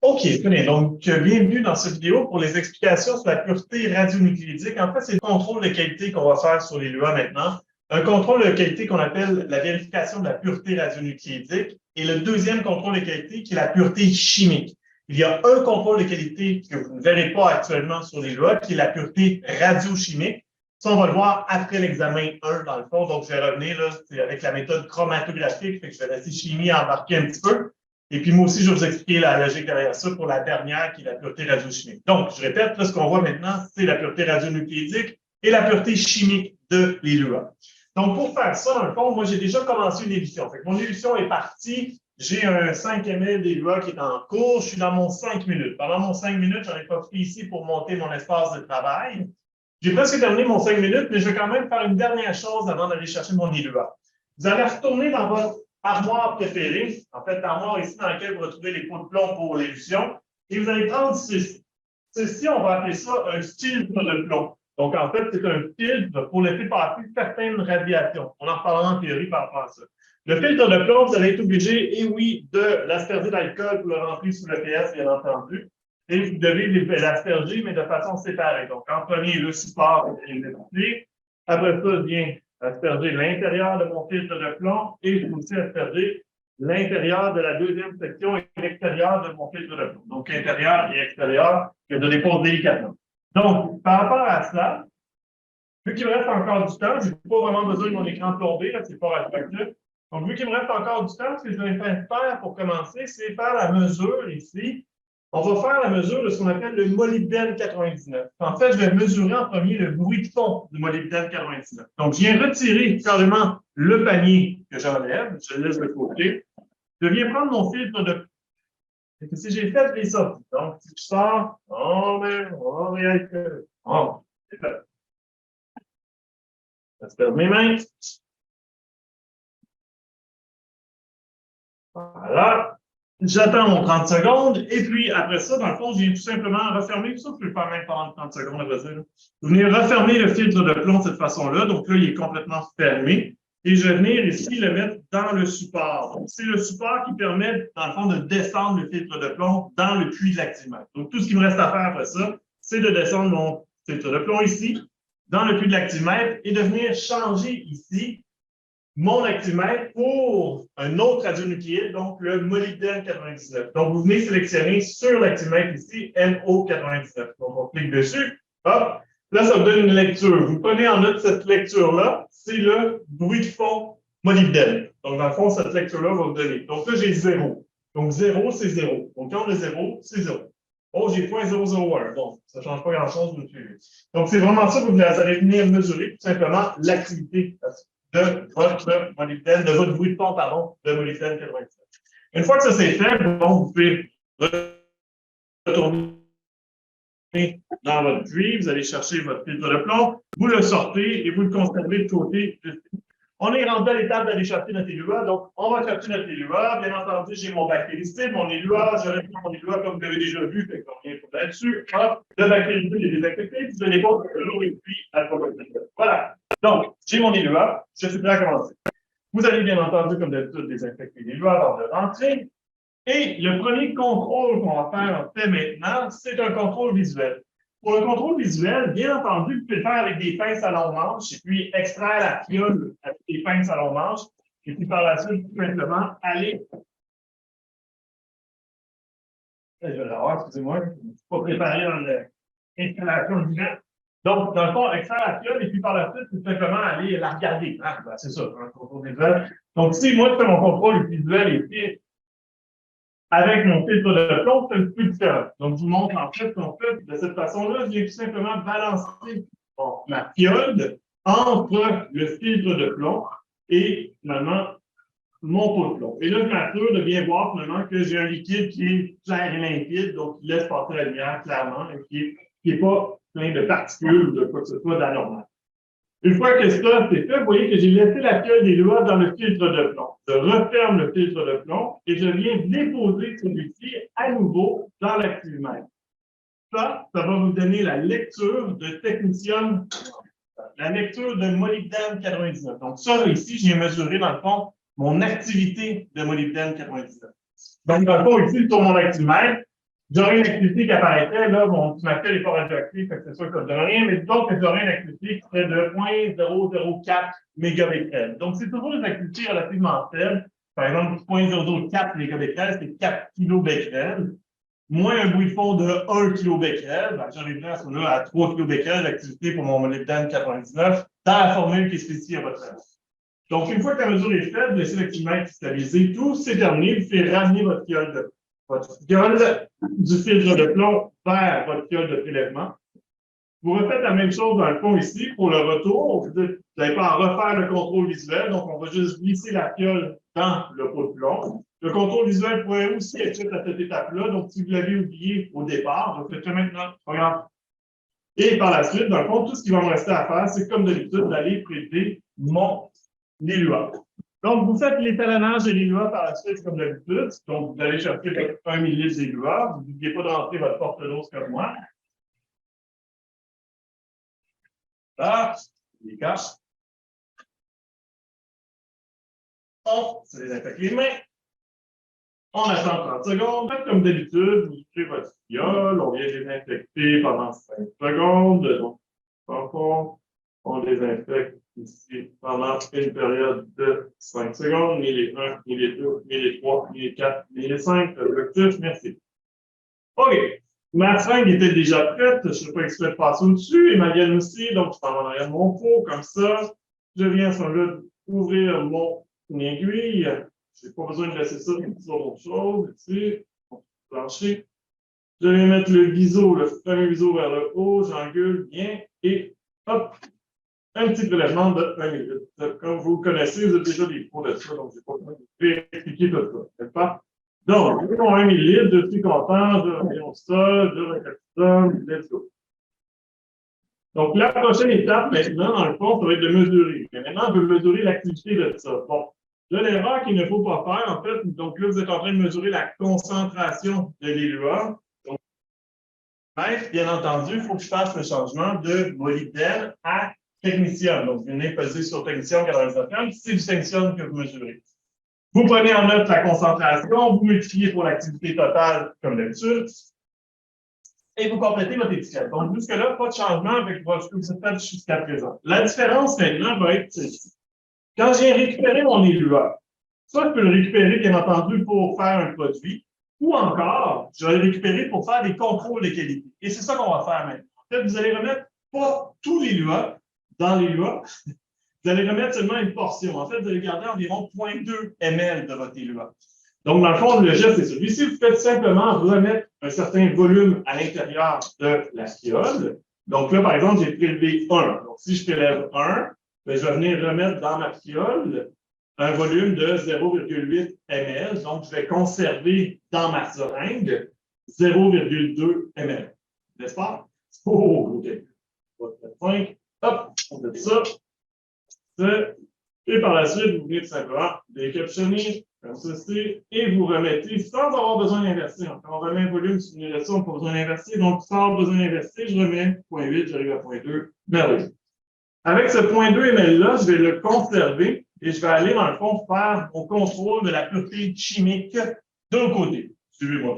OK, très bien. Donc, bienvenue dans cette vidéo pour les explications sur la pureté radionucléidique. En fait, c'est le contrôle de qualité qu'on va faire sur les LUA maintenant. Un contrôle de qualité qu'on appelle la vérification de la pureté radionucléidique et le deuxième contrôle de qualité qui est la pureté chimique. Il y a un contrôle de qualité que vous ne verrez pas actuellement sur les LUA qui est la pureté radiochimique. Ça, on va le voir après l'examen 1 dans le fond. Donc, je vais revenir là, avec la méthode chromatographique. Fait que je vais laisser chimie embarquer un petit peu. Et puis moi aussi, je vais vous expliquer la logique derrière ça pour la dernière, qui est la pureté radiochimique. Donc, je répète, là, ce qu'on voit maintenant, c'est la pureté radionucléidique et la pureté chimique de l'ELUA. Donc, pour faire ça, dans le fond, moi, j'ai déjà commencé une édition. Fait que mon édition est partie. J'ai un 5 ml d'ELUA qui est en cours. Je suis dans mon 5 minutes. Pendant mon 5 minutes, j'en ai profité ici pour monter mon espace de travail. J'ai presque terminé mon 5 minutes, mais je vais quand même faire une dernière chose avant d'aller chercher mon ELUA. Vous allez retourner dans votre armoire préférée, en fait, l'armoire ici dans laquelle vous retrouvez les pots de plomb pour l'élution, et vous allez prendre ceci. Ceci, on va appeler ça un filtre de plomb. Donc, en fait, c'est un filtre pour laisser passer certaines radiations. On en reparlera en théorie par rapport à ça. Le filtre de plomb, vous allez être obligé, et oui, de l'asperger d'alcool pour le remplir sous le PS, bien entendu. Et vous devez l'asperger, mais de façon séparée. Donc, en premier, le support et l'électricité. Après ça, vient asperger l'intérieur de mon filtre de plomb et je vais aussi asperger l'intérieur de la deuxième section et l'extérieur de mon filtre de plomb. Donc, intérieur et extérieur, que je dépose délicatement. Donc, par rapport à ça, vu qu'il me reste encore du temps, je n'ai pas vraiment besoin de mon écran plombé, là, c'est pas respectif. Donc, vu qu'il me reste encore du temps, ce que je vais faire pour commencer, c'est faire la mesure ici. On va faire la mesure de ce qu'on appelle le molybdène 99. En fait, je vais mesurer en premier le bruit de fond du molybdène 99. Donc, je viens retirer carrément le panier que j'enlève, je le laisse de côté. Je viens prendre mon filtre de... Si j'ai fait les sorties, donc si je sors, on réalise. Oh, c'est fait. J'asperge mes mains. Voilà. J'attends mon 30 secondes et puis après ça, dans le fond, je viens tout simplement refermer. Ça, je peux le faire même pendant 30 secondes, à vrai dire. Je viens refermer le filtre de plomb de cette façon-là. Donc là, il est complètement fermé. Et je vais venir ici le mettre dans le support. Donc, c'est le support qui permet, dans le fond, de descendre le filtre de plomb dans le puits de l'activimètre. Donc, tout ce qui me reste à faire après ça, c'est de descendre mon filtre de plomb ici, dans le puits de l'activimètre et de venir changer ici mon activimètre pour un autre radionucléide, donc le molybdène 99. Donc, vous venez sélectionner sur l'activimètre ici, MO99. Donc, on clique dessus. Hop. Là, ça vous donne une lecture. Vous prenez en note cette lecture-là. C'est le bruit de fond molybdène. Donc, dans le fond, cette lecture-là va vous donner. Donc, là, j'ai 0. Donc, 0, c'est 0. Donc, quand on a 0, c'est 0. Oh, j'ai 0.001. Bon, ça ne change pas grand-chose, vous suivez. Donc, c'est vraiment ça que vous allez venir mesurer, tout simplement, l'activité de votre molybdène, de votre bruit de fond, pardon, de molybdène 97. Une fois que ça c'est fait, bon, vous pouvez retourner dans votre puits, vous allez chercher votre filtre de plomb, vous le sortez et vous le conservez de côté. On est rendu à l'étape d'aller chercher notre ELUA, donc on va chercher notre ELUA. Bien entendu, j'ai mon bactéricide, mon ELUA, je réponds mon ELUA comme vous l'avez déjà vu, fait qu'on vient là-dessus. Hop, le bactéricide est désinfecté, puis je les pose de l'eau et puis à la Voilà. Donc, j'ai mon ELUA, je suis prêt à commencer. Vous allez bien entendu, comme d'habitude, désinfecter l'ELUA avant de rentrer. Et le premier contrôle qu'on va faire maintenant, c'est un contrôle visuel. Pour le contrôle visuel, bien entendu, vous pouvez le faire avec des pinces à long manche et puis extraire la fiole avec des pinces à long manche. Et puis par la suite, tout simplement, aller. Je vais l'avoir, excusez-moi, je ne suis pas préparé dans l'installation du vent. Donc, dans le fond, extraire la fiole et puis par la suite, tout simplement aller la regarder. Ah, ben, c'est ça, un contrôle visuel. Donc, si moi, je fais mon contrôle visuel ici, avec mon filtre de plomb, c'est un petit peu différent. Donc, je vous montre en fait qu'on fait de cette façon-là. Je viens tout simplement balancer ma fiole entre le filtre de plomb et finalement mon pot de plomb. Et là, je m'assure de bien voir finalement que j'ai un liquide qui est clair et limpide, donc qui laisse passer la lumière clairement et qui n'est pas plein de particules ou de quoi que ce soit d'anormal. Une fois que ça c'est fait, vous voyez que j'ai laissé la fiole des doigts dans le filtre de plomb. Je referme le filtre de plomb et je viens déposer celui-ci à nouveau dans l'activimètre. Ça va vous donner la lecture de technicium, la lecture de molybdène 99. Donc ça, ici, j'ai mesuré dans le fond mon activité de molybdène 99. Donc dans le fond, ici, sur mon activimètre, j'aurais une activité qui apparaîtrait, là, mon petit matériel n'est pas radioactif, c'est sûr que ça ne donne rien, mais disons que j'aurais une activité qui serait de 0.004 mégabecquerels. Donc, c'est toujours des activités relativement faibles. Par exemple, 0.004 mégabecquerels, c'est 4 kilobecquerels. Moins un bruit de fond de 1 kilobecquerel, ben, j'arriverai à ce moment-là à 3 kilobecquerels d'activité pour mon molybdène 99 dans la formule qui est spécifiée à votre avis. Donc, une fois que la mesure est faite, vous laissez l'activomètre stabiliser. Tout c'est terminé, vous faites ramener votre fiole du filtre de plomb vers votre fiole de prélèvement. Vous refaites la même chose dans le fond ici pour le retour. Vous n'allez pas en refaire le contrôle visuel, donc on va juste glisser la fiole dans le pot de plomb. Le contrôle visuel pourrait aussi être fait à cette étape-là, donc si vous l'avez oublié au départ, je faites le maintenant. Regarde. Et par la suite, dans le fond, tout ce qui va me rester à faire, c'est comme d'habitude d'aller prêter mon LILUA. Donc, vous faites l'étalonnage de LILUA par la suite, comme d'habitude. Donc, vous allez chercher votre 1 millilitre de LILUA. Vous n'oubliez pas de rentrer votre porte d'eau comme moi. Là, les caches. On se désinfecte les mains. On attend 30 secondes. Faites comme d'habitude, vous ouvrez votre fiole. On vient désinfecter pendant 5 secondes. Donc, on désinfecte ici pendant une période de 5 secondes. Ni les 1, ni les 2, ni les 3, ni les 4, ni les 5. Objectif, merci. OK. Ma seringue était déjà prête. Je ne suis pas exprès de passer au-dessus. Et ma gaine aussi. Donc, je m'en en arrière de mon pot, comme ça. Je viens à ce moment-là ouvrir mon aiguille. Je n'ai pas besoin de laisser ça sur autre chose. Ici, plancher. Je vais mettre le biseau, le fameux biseau vers le haut. J'engule bien. Et hop, un petit prélèvement de 1 millilitre. Comme vous le connaissez, vous avez déjà des cours de ça, donc je n'ai pas besoin de expliquer tout ça. N'est-ce pas? Donc, j'ai mon 1 millilitre, je suis content, je reviens ça, je récapitule, let's go. Donc, la prochaine étape, maintenant, dans le fond, ça va être de mesurer. Mais maintenant, on veut mesurer l'activité de ça. Bon, là, l'erreur qu'il ne faut pas faire, en fait, donc là, vous êtes en train de mesurer la concentration de l'ILUA. Donc, bien entendu, il faut que je fasse le changement de molybdène à technicium. Donc, vous venez peser sur technicium 97, c'est du technicium que vous mesurez. Vous prenez en note la concentration, vous multipliez pour l'activité totale, comme d'habitude, et vous complétez votre étiquette. Donc, jusque-là, pas de changement avec ce que vous avez fait jusqu'à présent. La différence maintenant va être celle-ci. Quand j'ai récupéré mon élua, ça, je peux le récupérer, bien entendu, pour faire un produit, ou encore, je vais le récupérer pour faire des contrôles de qualité. Et c'est ça qu'on va faire maintenant. En fait, vous allez remettre pas tous les LUA dans les LUA, vous allez remettre seulement une portion. En fait, vous allez garder environ 0.2 ml de votre LUA. Donc, dans le fond, le geste, c'est celui-ci. Vous faites simplement remettre un certain volume à l'intérieur de la fiole. Donc là, par exemple, j'ai prélevé 1. Donc, si je prélève 1, ben, je vais venir remettre dans ma fiole un volume de 0,8 ml. Donc, je vais conserver dans ma seringue 0,2 ml. N'est-ce pas? Oh, OK. 5. Hop, on fait ça. Et par la suite, vous venez tout simplement décaptionner, comme ceci, et vous remettez sans avoir besoin d'inverser. Quand on remet un volume sur une élection, on n'a pas besoin d'inverser. Donc, sans avoir besoin d'inverser, je remets 0,8, j'arrive à 0,2. Merveilleux. Avec ce 0,2 ml-là, je vais le conserver et je vais aller, dans le fond, faire mon contrôle de la pureté chimique d'un côté. Suivez-moi.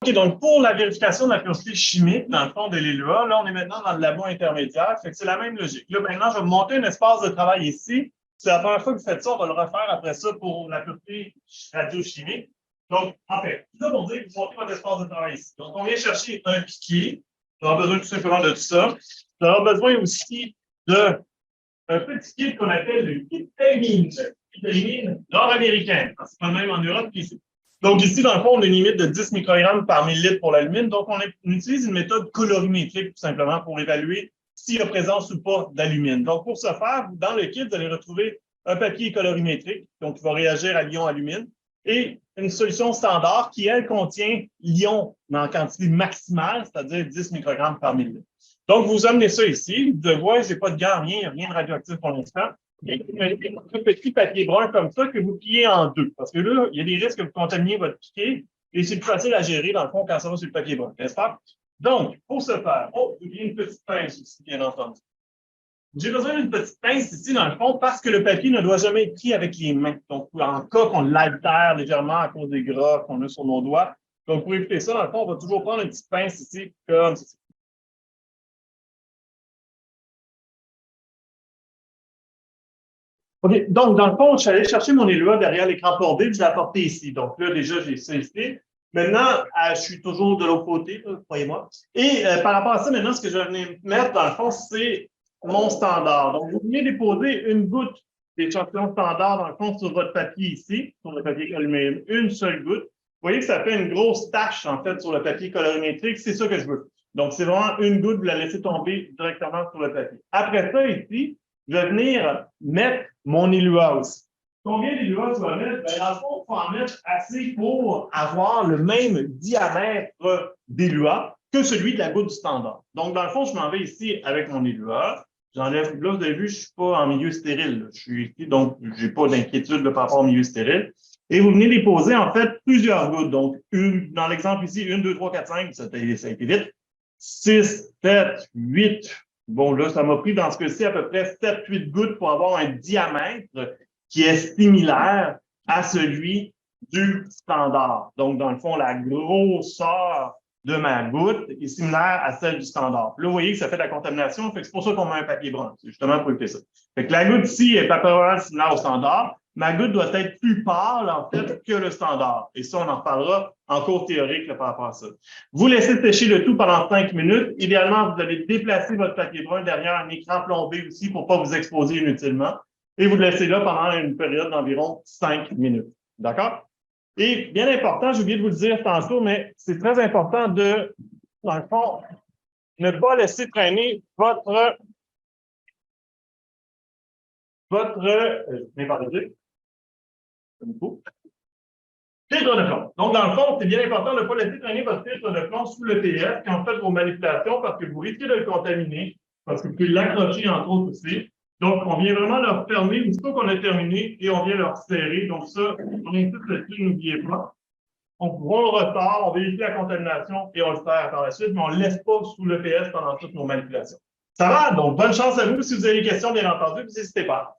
OK, donc pour la vérification de la pureté chimique, dans le fond de l'ILUA, là, on est maintenant dans le labo intermédiaire, fait que c'est la même logique. Là, maintenant, je vais monter un espace de travail ici. C'est la première fois que vous faites ça, on va le refaire après ça pour la pureté radiochimique. Donc, en fait, tout ça pour dire que vous montez votre espace de travail ici. Donc, on vient chercher un piquet. On aura besoin tout simplement de tout ça. On aura besoin aussi d'un petit kit qu'on appelle le kit élimine nord-américain. C'est pas le même en Europe qu'ici. Donc, ici, dans le fond, on a une limite de 10 microgrammes par millilitre pour l'alumine. Donc, on utilise une méthode colorimétrique, tout simplement, pour évaluer s'il y a présence ou pas d'alumine. Donc, pour ce faire, dans le kit, vous allez retrouver un papier colorimétrique, donc qui va réagir à l'ion alumine, et une solution standard qui, elle, contient l'ion en quantité maximale, c'est-à-dire 10 microgrammes par millilitre. Donc, vous amenez ça ici. Vous devez voir, je n'ai pas de gants, rien, il n'y a rien de radioactif pour l'instant. Et un petit papier brun comme ça que vous pliez en deux. Parce que là, il y a des risques que vous contaminiez votre piquet et c'est plus facile à gérer, dans le fond, quand ça va sur le papier brun, n'est-ce pas? Donc, pour ce faire, il y a une petite pince ici, bien entendu. J'ai besoin d'une petite pince ici, dans le fond, parce que le papier ne doit jamais être pris avec les mains. Donc, en cas qu'on l'altère légèrement à cause des gras qu'on a sur nos doigts, Donc, pour éviter ça, dans le fond, on va toujours prendre une petite pince ici, comme ceci. OK. Donc, dans le fond, je suis allé chercher mon élua derrière l'écran bordé, je l'ai apporté ici. Donc là, déjà, j'ai ça ici. Maintenant, je suis toujours de l'autre côté, croyez-moi. Et par rapport à ça, maintenant, ce que je vais venir mettre, dans le fond, c'est mon standard. Donc, vous venez déposer une goutte d'échantillon standard, dans le fond, sur votre papier ici, sur le papier colorimétrique, une seule goutte. Vous voyez que ça fait une grosse tache, en fait, sur le papier colorimétrique. C'est ça que je veux. Donc, c'est vraiment une goutte, vous la laissez tomber directement sur le papier. Après ça, ici, je vais venir mettre mon élua aussi. Combien d'élua tu vas mettre? Bien, dans le fond, il faut en mettre assez pour avoir le même diamètre d'élua que celui de la goutte du standard. Donc, dans le fond, je m'en vais ici avec mon élua. J'enlève, là, vous avez vu, je ne suis pas en milieu stérile. Là. Je suis ici, donc je n'ai pas d'inquiétude par rapport au milieu stérile. Et vous venez déposer, en fait, plusieurs gouttes. Donc, dans l'exemple ici, 1, 2, 3, 4, 5, ça a été vite. 6, 7, 8. Bon, là, ça m'a pris dans ce cas-ci à peu près 7-8 gouttes pour avoir un diamètre qui est similaire à celui du standard. Donc, dans le fond, la grosseur de ma goutte est similaire à celle du standard. Là, vous voyez que ça fait de la contamination, c'est pour ça qu'on met un papier brun. C'est justement pour éviter ça. Fait que la goutte ici est pas similaire au standard. Ma goutte doit être plus pâle, en fait, que le standard. Et ça, on en reparlera en cours théorique là, par rapport à ça. Vous laissez sécher le tout pendant 5 minutes. Idéalement, vous allez déplacer votre papier brun derrière un écran plombé aussi pour ne pas vous exposer inutilement. Et vous le laissez là pendant une période d'environ 5 minutes. D'accord? Et bien important, j'ai oublié de vous le dire tantôt, mais c'est très important de, dans le fond, ne pas laisser traîner votre filtre de plomb. Donc, dans le fond, c'est bien important de ne pas laisser traîner votre filtre de plomb sous le TS quand vous faites vos manipulations parce que vous risquez de le contaminer, parce que vous pouvez l'accrocher entre autres aussi. Donc, on vient vraiment le refermer une fois qu'on a terminé et on vient le resserrer. Donc, ça, on insiste là-dessus, n'oubliez pas. On le ressort, on vérifie la contamination et on le serre par la suite, mais on ne laisse pas sous le PS pendant toutes nos manipulations. Ça va? Donc, bonne chance à vous. Si vous avez des questions, bien entendu, n'hésitez pas.